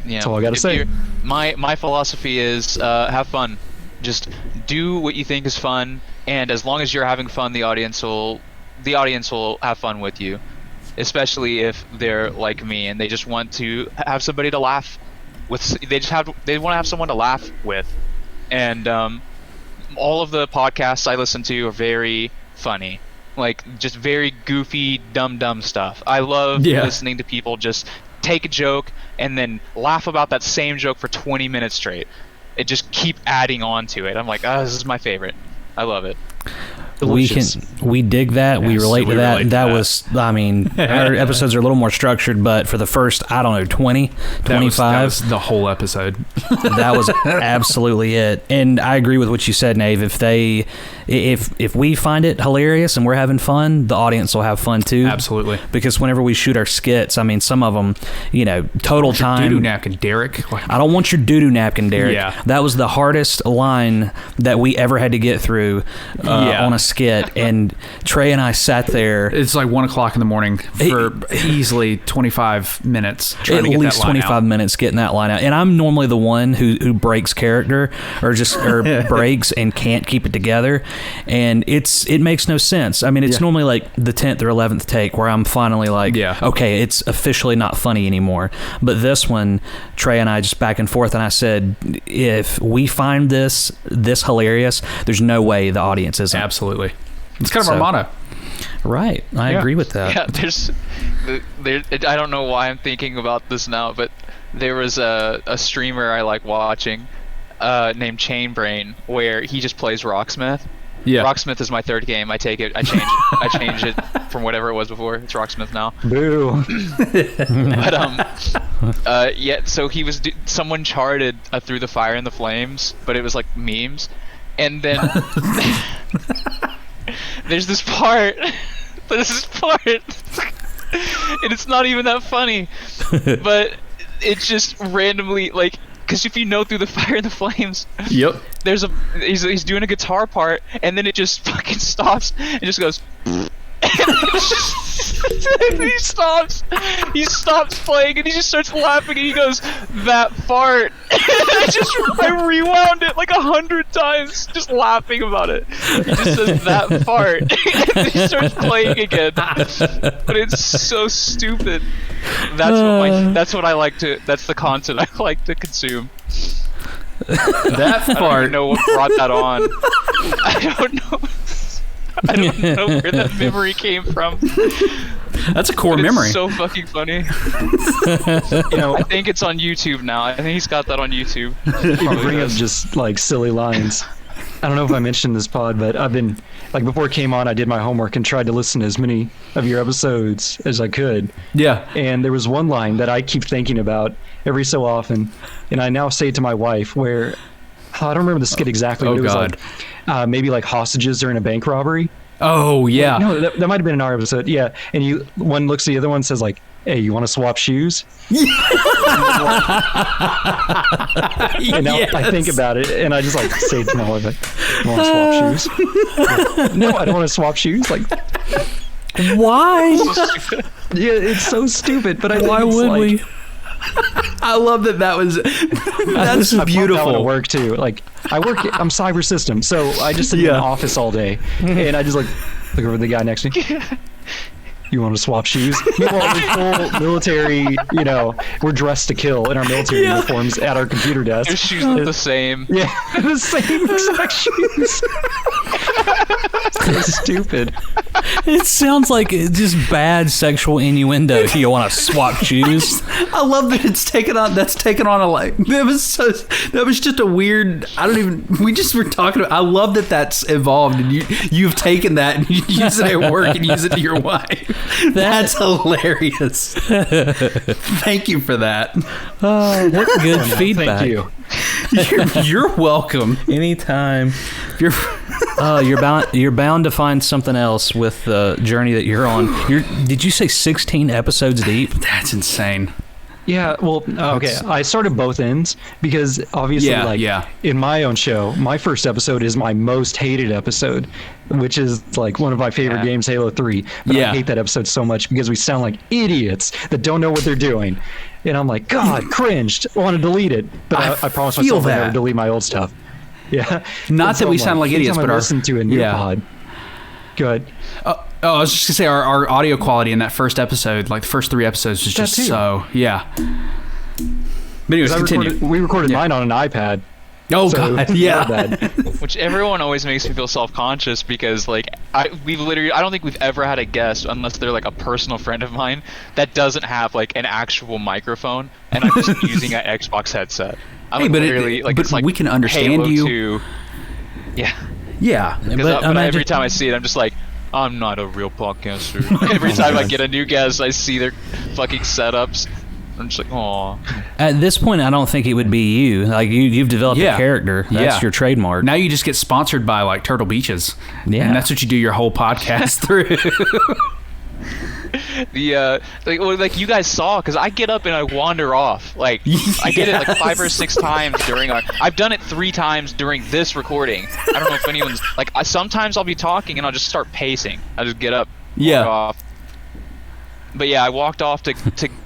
Yeah. That's all I gotta If say. My philosophy is have fun. Just do what you think is fun, and as long as you're having fun, the audience will have fun with you. Especially if they're like me and they just want to have somebody to laugh with. They want to have someone to laugh with, and all of the podcasts I listen to are very funny. Like, just very goofy, dumb stuff. I love Yeah. listening to people just take a joke and then laugh about that same joke for 20 minutes straight. It just keep adding on to it. I'm like, this is my favorite. I love it. Delicious. We dig that. We Yes, relate we to that. relate to That that. was, I mean, our episodes are a little more structured, but for the first, I don't know, 20, 25, That was the whole episode. that was absolutely it. And I agree with what you said, Nave. If we find it hilarious and we're having fun, the audience will have fun too. Absolutely. Because whenever we shoot our skits, I mean, some of them, total time. Doo-doo napkin, Derek. I don't want your doo-doo napkin, Derek. Yeah. That was the hardest line that we ever had to get through on a skit. And Trey and I sat there. It's like 1 o'clock in the morning for easily 25 minutes trying At to get least that line 25 out. minutes getting that line out. And I'm normally the one who breaks character or breaks and can't keep it together. And it makes no sense. I mean, it's normally like the 10th or 11th take where I'm finally like, okay, it's officially not funny anymore. But this one, Trey and I just back and forth, and I said, if we find this hilarious, there's no way the audience isn't. Absolutely. It's kind of our motto. Right. I agree with that. Yeah, I don't know why I'm thinking about this now, but there was a streamer I like watching named Chainbrain where he just plays Rocksmith. Yeah. Rocksmith is my third game. I take it. I change it from whatever it was before. It's Rocksmith now. Boo. But so he was someone charted Through the Fire and the Flames, but it was like memes, and then there's this part, and it's not even that funny, but it's just randomly like. Because if you know Through the Fire and the Flames, Yep. He's doing a guitar part, and then it just fucking stops and just goes. He stops playing, and he just starts laughing, and he goes, "That fart!" I rewound it like 100 times, just laughing about it. He just says "that fart," and he starts playing again. But it's so stupid. That's what I like to. That's the content I like to consume. That I don't fart. even know what brought that on. I don't know where that memory came from. That's a core But memory. It's so fucking funny. I think it's on YouTube now. I think he's got that on YouTube. You bring up just like silly lines. I don't know if I mentioned this pod, but I've been before it came on, I did my homework and tried to listen to as many of your episodes as I could. Yeah. And there was one line that I keep thinking about every so often, and I now say it to my wife where I don't remember the skit exactly, but it was like maybe like hostages are in a bank robbery. Oh yeah. No, that might have been in our episode. Yeah, and one looks at the other one and says like, "Hey, you want to swap shoes?" And now I think about it, and I just like say to my wife, like, "You want to swap shoes?" Like, no, I don't want to swap shoes. Like, why? yeah, it's so stupid. But Why would we? I love that. That's I beautiful. to work too. Like I'm cyber systems, so I just sit in the office all day, and I just look over the guy next to me. You want to swap shoes? Meanwhile, we're full military, we're dressed to kill in our military uniforms at our computer desk. Your shoes look the same. Yeah, the same exact shoes. So stupid. It sounds like just bad sexual innuendo if you want to swap shoes. I love that it's taken on. That's taken on that was just a weird. We just were talking about. I love that that's evolved, and you've taken that and you use it at work and use it to your wife. That's hilarious. Thank you for that. Oh, what good feedback. Thank you. You're welcome. Anytime. You're bound to find something else with the journey that you're on. Did you say 16 episodes deep? That's insane. Yeah, well, okay. I started both ends because obviously, in my own show, my first episode is my most hated episode, which is like one of my favorite games, Halo 3. But I hate that episode so much because we sound like idiots that don't know what they're doing. And I'm like, God, cringed. I want to delete it. But I promise myself I'll never delete my old stuff. Yeah. Not that we sound like idiots, but listen to a new pod. Good. I was just gonna say our audio quality in that first episode, like the first 3 episodes, was just so But anyways, continue. We recorded mine on an iPad. Oh So, God, yeah. that. Which everyone always makes me feel self-conscious because, like, I don't think we've ever had a guest, unless they're like a personal friend of mine, that doesn't have like an actual microphone, and I'm just using an Xbox headset. I'm Hey, but literally like, but it's like we can understand Halo you. 2. Yeah. Yeah. But every time I see it, I'm just like, I'm not a real podcaster. Every time I get a new guest, I see their fucking setups. I'm just like, aw. At this point, I don't think it would be you. Like you've developed a character. That's your trademark. Now you just get sponsored by like Turtle Beaches. Yeah. And that's what you do your whole podcast through. Like you guys saw, because I get up and I wander off. Like I did it like 5 or 6 times during I've done it 3 times during this recording. I don't know if anyone's like. Sometimes I'll be talking and I'll just start pacing. I just get up, walk off. But yeah, I walked off to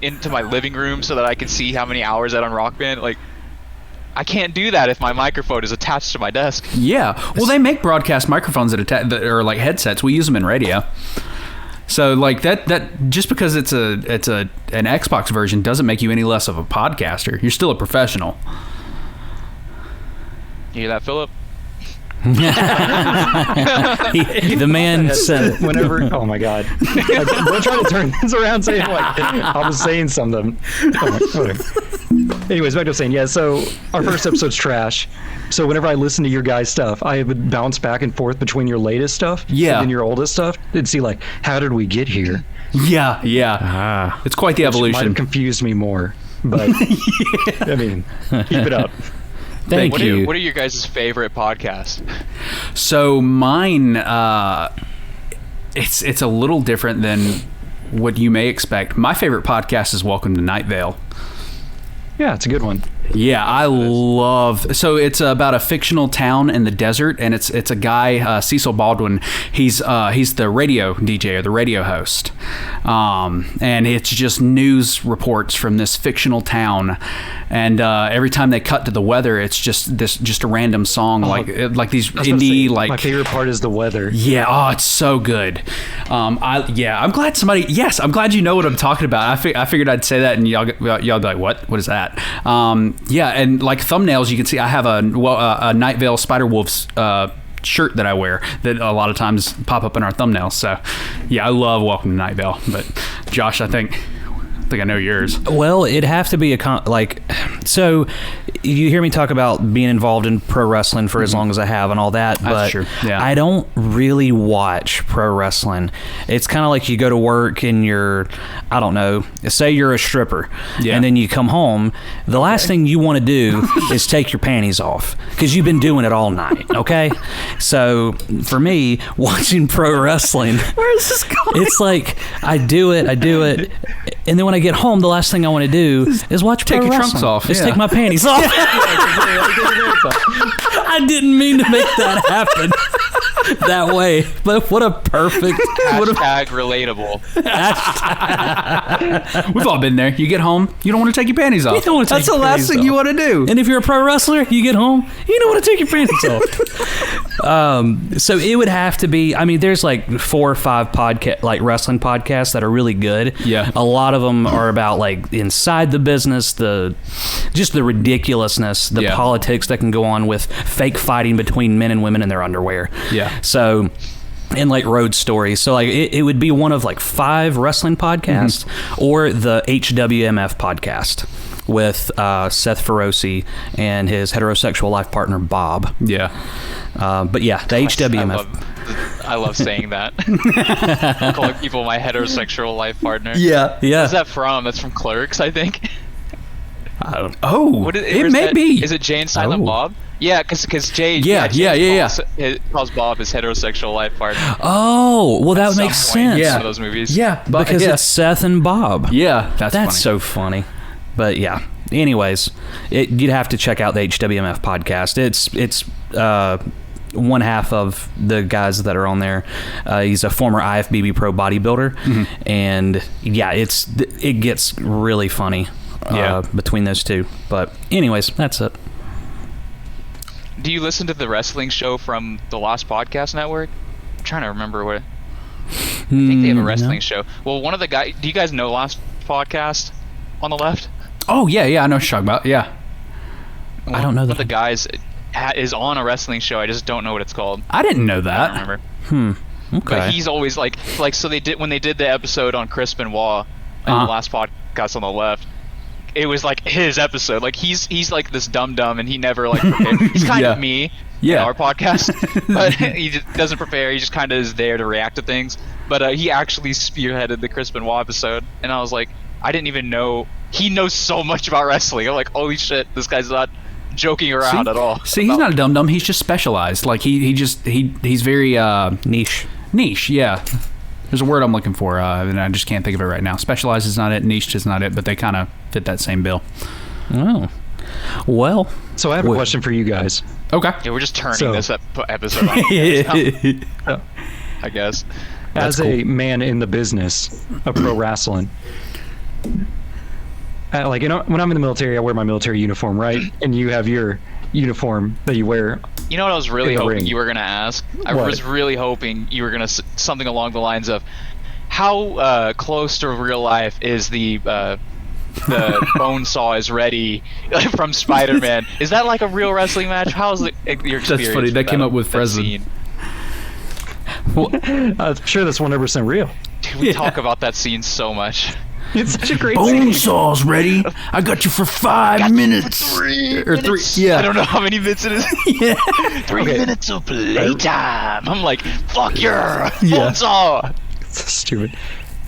into my living room so that I could see how many hours I on Rockband. Like, I can't do that if my microphone is attached to my desk. Yeah. Well, they make broadcast microphones that are like headsets. We use them in radio. So like that just because it's an Xbox version doesn't make you any less of a podcaster. You're still a professional. You hear that, Philip? The man said it. Whenever, oh my God, don't try to turn this around saying like I was saying something. Anyways, back to saying, yeah, so our first episode's trash. So whenever I listen to your guys' stuff, I would bounce back and forth between your latest stuff and your oldest stuff and see like, how did we get here? Yeah. It's quite the evolution. Might have confused me more, but I mean, keep it up. Thank you. What are your guys' favorite podcasts? So mine, it's a little different than what you may expect. My favorite podcast is Welcome to Night Vale. Yeah, it's a good one. Yeah, I love. So it's about a fictional town in the desert, and it's a guy, Cecil Baldwin. He's the radio DJ or the radio host, and it's just news reports from this fictional town. And every time they cut to the weather, it's just a random song like these indie like. My favorite part is the weather. Yeah, it's so good. I'm glad somebody. Yes, I'm glad you know what I'm talking about. I figured I'd say that, and y'all be like, what? What is that? Yeah, and like thumbnails, you can see I have a Night Vale Spider Wolves shirt that I wear that a lot of times pop up in our thumbnails. So, yeah, I love Welcome to Night Vale. But Josh, I think I know yours. Well, it'd have to be so you hear me talk about being involved in pro wrestling for as long as I have and all that, That's but true. Yeah. I don't really watch pro wrestling. It's kind of like you go to work and I don't know, say you're a stripper, and then you come home, the last thing you want to do is take your panties off because you've been doing it all night, okay? So for me, watching pro wrestling, Where's this going? it's like I do it, and then when I get home, the last thing I want to do is watch Take pro your wrestling. trunks off. Just Yeah. take my panties off. I didn't mean to make that happen that way, but what a perfect Hashtag relatable. We've all been there. You get home, you don't want to take your panties off. You don't want to take That's your the last panties thing off. you want to do. And if you're a pro wrestler, you get home, you don't want to take your panties off. So it would have to be. I mean, there's like 4 or 5 wrestling podcasts that are really good. Yeah. A lot of them are about like inside the business, just the ridiculousness, the politics that can go on with fake fighting between men and women in their underwear. Yeah. So. And like road stories. So like it would be one of like 5 wrestling podcasts or the HWMF podcast with Seth Feroce and his heterosexual life partner Bob. Yeah. But yeah, the HWMF. I love saying that. Calling people my heterosexual life partner. Yeah. Where's that from? That's from Clerks, I think. Oh, it may be. Is it Jay and Silent Bob? Yeah, because Jay. Calls Bob his heterosexual life partner. Oh, well, that makes sense. In some of those movies. Yeah, because it's Seth and Bob. Yeah, that's funny. so funny. But yeah. Anyways, you'd have to check out the HWMF podcast. It's one half of the guys that are on there. He's a former IFBB pro bodybuilder, and yeah, it gets really funny. Between those two. But anyways, that's it. Do you listen to the wrestling show from the Lost Podcast Network? I'm trying to remember what. I think they have a wrestling show. Well, one of the guys. Do you guys know Lost Podcast on the left? Oh yeah, I know what you're talking about. Yeah. I don't know One of the guys. is on a wrestling show. I just don't know what it's called. I didn't know I that. don't remember. Okay. But he's always like so when they did the episode on Chris Benoit in the last podcast on the left, it was like his episode. Like he's like this dumb and he never like prepared. He's kind of me in our podcast, but he just doesn't prepare. He just kind of is there to react to things. But he actually spearheaded the Chris Benoit episode, and I was like, I didn't even know he knows so much about wrestling. I'm like, holy shit, this guy's not joking around at all. See, he's not a dum-dum. He's just specialized. Like he's very niche. Yeah, there's a word I'm looking for, and I just can't think of it right now. Specialized is not it. Niche is not it. But they kind of fit that same bill. Oh, well. So I have a question for you guys. Okay. Yeah, we're just turning this episode on. I guess. As a man in the business of pro wrestling, like, you know, when I'm in the military, I wear my military uniform, right? And you have your uniform that you wear. You know what I was really hoping ring. you were gonna ask? I What? was really hoping you were gonna something along the lines of, how close to real life is the bone saw is ready from Spider-Man? Is that like a real wrestling match? How's your experience? That's funny. That came up with that Fresno. scene? Well, I'm sure that's 100% real. Dude, we talk about that scene so much. It's such a great Bone scene. saw's ready. I got you for 5 minutes. Or 3. I Yeah. don't know how many minutes it is. Yeah. 3 Okay. minutes of playtime. I'm like, fuck your bone saw. So stupid.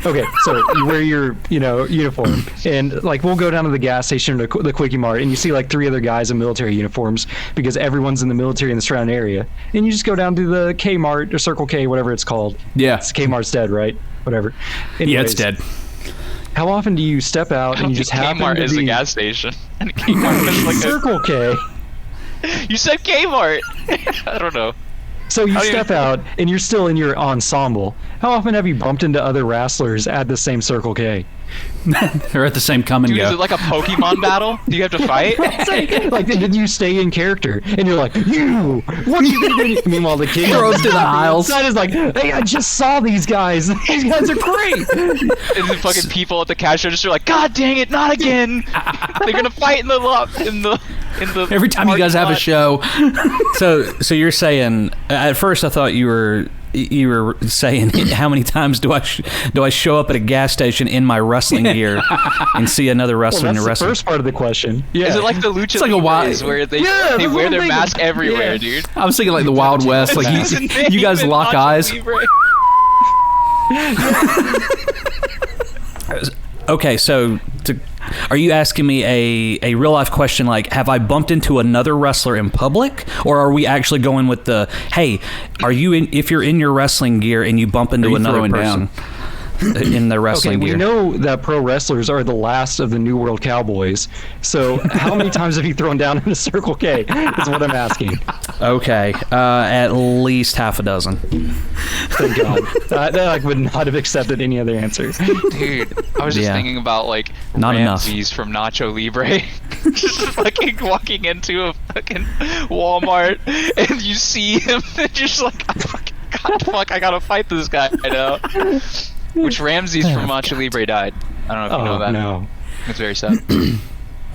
Okay, so you wear your, uniform, and like we'll go down to the gas station or the Quickie Mart, and you see like 3 other guys in military uniforms because everyone's in the military in the surrounding area, and you just go down to the Kmart or Circle K, whatever it's called. Yeah. It's Kmart's dead, right? Whatever. Yeah, Anyways, it's dead. How often do you step out and you just happen Kmart to is be a gas station. And Kmart is like Circle K? You said Kmart. I don't know. So you How do you- step out and you're still in your ensemble. How often have you bumped into other wrestlers at the same Circle K? They're at the same come and Dude, is go. it like a Pokemon battle? Do you have to fight? Like, did you stay in character? And you're like, you, what do you think? Meanwhile, the kid Throws to the aisles. Son is like, hey, I just saw these guys. These guys are great. And the fucking people at the cash register are like, God dang it, not again! They're gonna fight in the Every time you guys have a show. So you're saying, at first I thought you were saying how many times do I show up at a gas station in my wrestling gear and see another wrestler in That's a the wrestling? first part of the question. Yeah. Is it like the Lucha like a wild- Libres where they Yeah, they that's wear what their I'm mask thinking. everywhere, Yeah. dude? I was thinking like the Wild West. Like you guys Even lock Nacho eyes. Libre. Okay, so are you asking me a real life question like, have I bumped into another wrestler in public, or are we actually going with the, hey, if you're in your wrestling gear and you bump into you another throwing person in their Okay, wrestling we gear? know that pro wrestlers are the last of the New World Cowboys. So how many times have you thrown down in a Circle K? Is what I'm asking. Okay, at least half a dozen. Thank God. I would not have accepted any other answer. Dude, I was just Yeah. thinking about like Not enough. Ramses from Nacho Libre, just fucking walking into a fucking Walmart and you see him and you're just like, I gotta fight this guy right now. Which Ramses from Nacho Libre died. I don't know if you know that. No. It's very sad.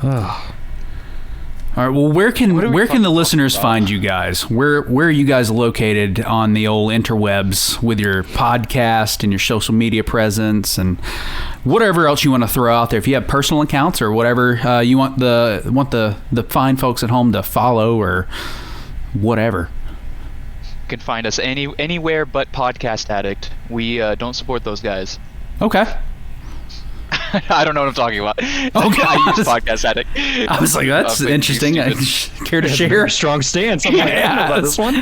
All right. Well, where can What are we the fucking listeners talking about? find you guys? Where are you guys located on the old interwebs with your podcast and your social media presence and whatever else you want to throw out there? If you have personal accounts or whatever you want the fine folks at home to follow or whatever. You can find us anywhere but Podcast Addict. We don't support those guys. Okay. I don't know what I'm talking about. Okay. I use Podcast Addict. I was like, that's But interesting. you Care to That's a share? very strong stance. I'm like, I don't know about this one.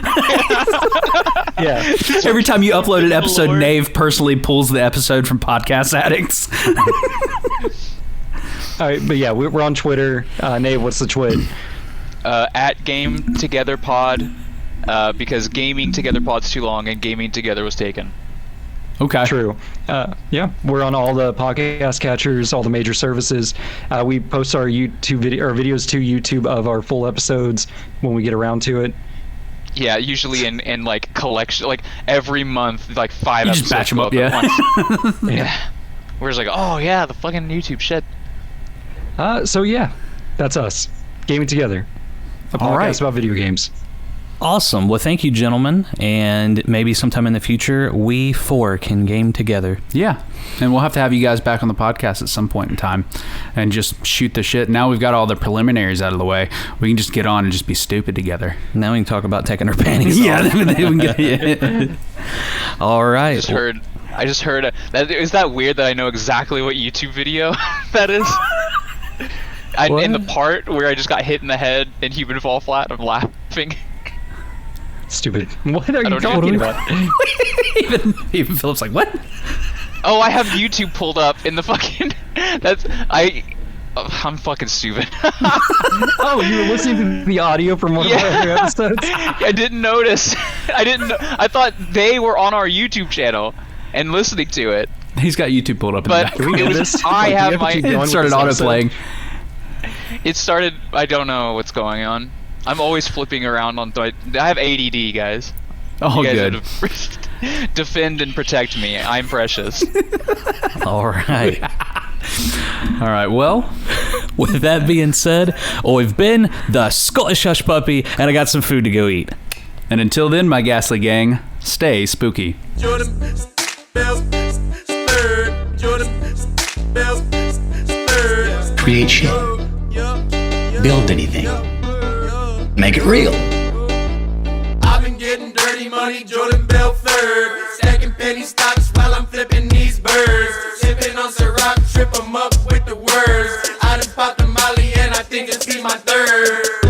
Yeah. Every time you upload an episode, Lord. Nave personally pulls the episode from Podcast Addicts. All right, but yeah, we're on Twitter. Nave, what's the twit? At Game Together Pod, because Gaming Together Pod's too long and Gaming Together was taken. Okay. True. Yeah, we're on all the podcast catchers, all the major services. We post our videos to YouTube of our full episodes when we get around to it. Yeah, usually in like collection, like every month, like 5 You episodes. just batch 'em go up, at yeah. once. Yeah. We're just like, oh yeah, the fucking YouTube shit. So yeah, that's us. Gaming together. a All right. podcast about video games. Awesome. Well, thank you, gentlemen. And maybe sometime in the future, we four can game together. Yeah. And we'll have to have you guys back on the podcast at some point in time and just shoot the shit. Now we've got all the preliminaries out of the way. We can just get on and just be stupid together. Now we can talk about taking our panties off. All right. I just heard that. Is that weird that I know exactly what YouTube video that is? In the part where I just got hit in the head and he would fall flat, I'm laughing. Stupid. What are you talking about? even Philip's like, what? Oh, I have YouTube pulled up in the fucking. I'm fucking stupid. Oh, you were listening to the audio from one of our other episodes? I didn't notice. I thought they were on our YouTube channel and listening to it. He's got YouTube pulled up in But the back. it was. I have my. It started autoplaying. It started. I don't know what's going on. I'm always flipping around on. I have ADD, guys. Oh, you guys good. would defend and protect me. I'm precious. All right. All right, well, With that being said, we've been the Scottish Hush Puppy, and I got some food to go eat. and until then, my ghastly gang, stay spooky. Create shit. Build anything. Make it real. I've been getting dirty money, Jordan Belford. Stacking penny stocks while I'm flipping these birds. Sipping on Ciroc, trip 'em up with the words. I done popped the molly and I think it's be my third.